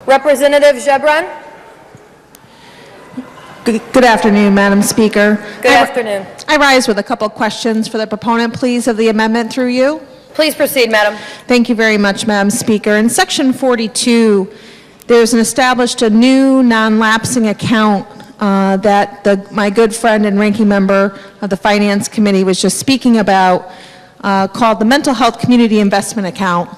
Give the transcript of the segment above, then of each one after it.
Representative Ziobron. Good afternoon, Madam Speaker. Good afternoon. I rise with a couple questions for the proponent, please, of the amendment through you. Please proceed, Madam. Thank you very much, Madam Speaker. In Section 42, there's established a new non-lapsing account that my good friend and ranking member of the Finance Committee was just speaking about, called the Mental Health Community Investment Account.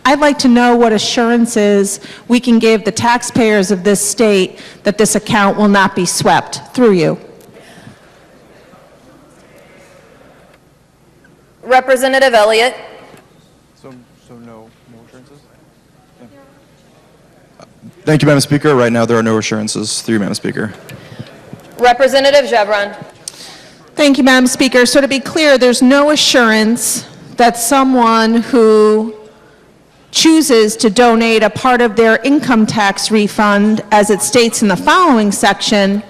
I'd like to know what assurances we can give the taxpayers of this state that this account will not be swept through you. Representative Elliott. So no assurances? Yeah. Thank you, Madam Speaker. Right now there are no assurances through you, Madam Speaker. Representative Ziobron. Thank you, Madam Speaker. So to be clear, there's no assurance that someone who chooses to donate a part of their income tax refund, as it states in the following section,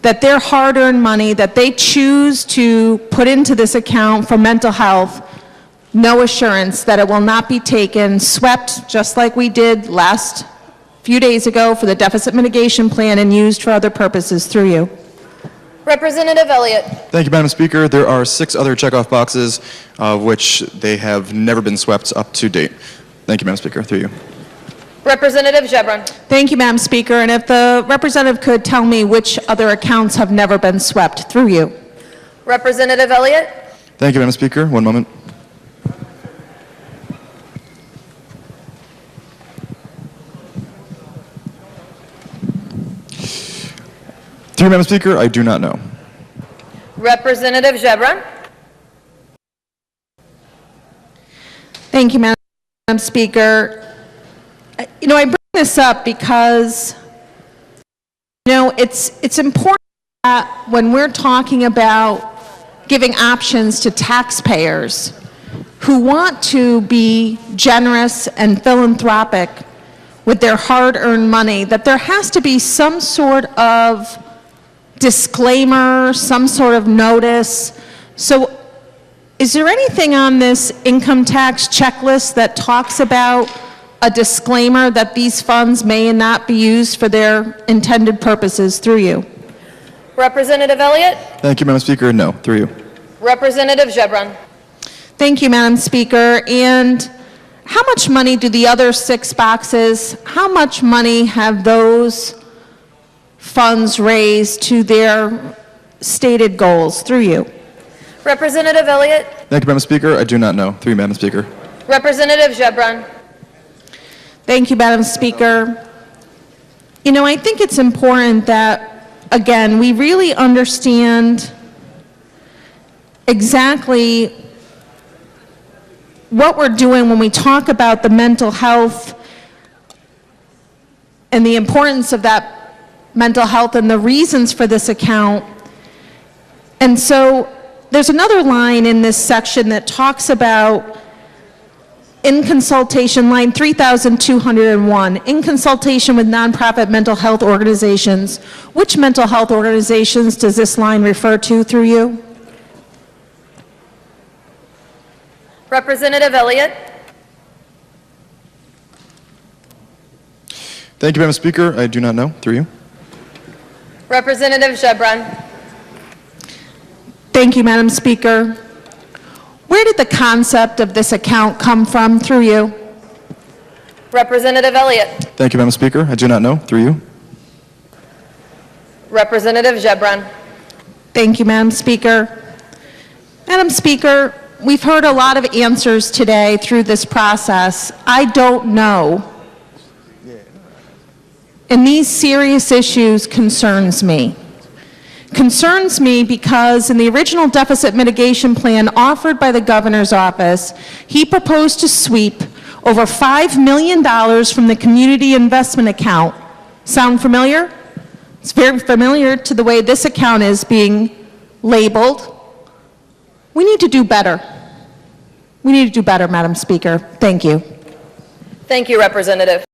that their hard-earned money that they choose to put into this account for mental health, no assurance that it will not be taken, swept, just like we did last few days ago for the deficit mitigation plan and used for other purposes through you. Representative Elliott. Thank you, Madam Speaker. There are 6 other checkoff boxes, which they have never been swept up to date. Thank you, Madam Speaker. Through you. Representative Ziobron. Thank you, Madam Speaker. And if the representative could tell me which other accounts have never been swept through you. Representative Elliott. Thank you, Madam Speaker. One moment. Through you, Madam Speaker, I do not know. Representative Ziobron. Thank you, Madam Speaker. You know, I bring this up because, you know, it's important that when we're talking about giving options to taxpayers who want to be generous and philanthropic with their hard-earned money, that there has to be some sort of disclaimer, some sort of notice. So is there anything on this income tax checklist that talks about a disclaimer that these funds may not be used for their intended purposes through you? Representative Elliott. Thank you, Madam Speaker. No. Through you. Representative Ziobron. Thank you, Madam Speaker. And how much money do the other 6 boxes, how much money have those funds raised to their stated goals through you? Representative Elliott. Thank you, Madam Speaker. I do not know. Through you, Madam Speaker. Representative Ziobron. Thank you, Madam Speaker. You know, I think it's important that, again, we really understand exactly what we're doing when we talk about the mental health and the importance of that mental health and the reasons for this account. And so there's another line in this section that talks about, in consultation, line 3201, in consultation with nonprofit mental health organizations. Which mental health organizations does this line refer to through you? Representative Elliott. Thank you, Madam Speaker. I do not know. Through you. Representative Ziobron. Thank you, Madam Speaker. Where did the concept of this account come from through you? Representative Elliott. Thank you, Madam Speaker. I do not know. Through you. Representative Ziobron. Thank you, Madam Speaker. Madam Speaker, we've heard a lot of answers today through this process. I don't know. And these serious issues concerns me. Concerns me because in the original deficit mitigation plan offered by the governor's office, he proposed to sweep over $5 million from the community investment account. Sound familiar? It's very familiar to the way this account is being labeled. We need to do better. We need to do better, Madam Speaker. Thank you. Thank you, Representative.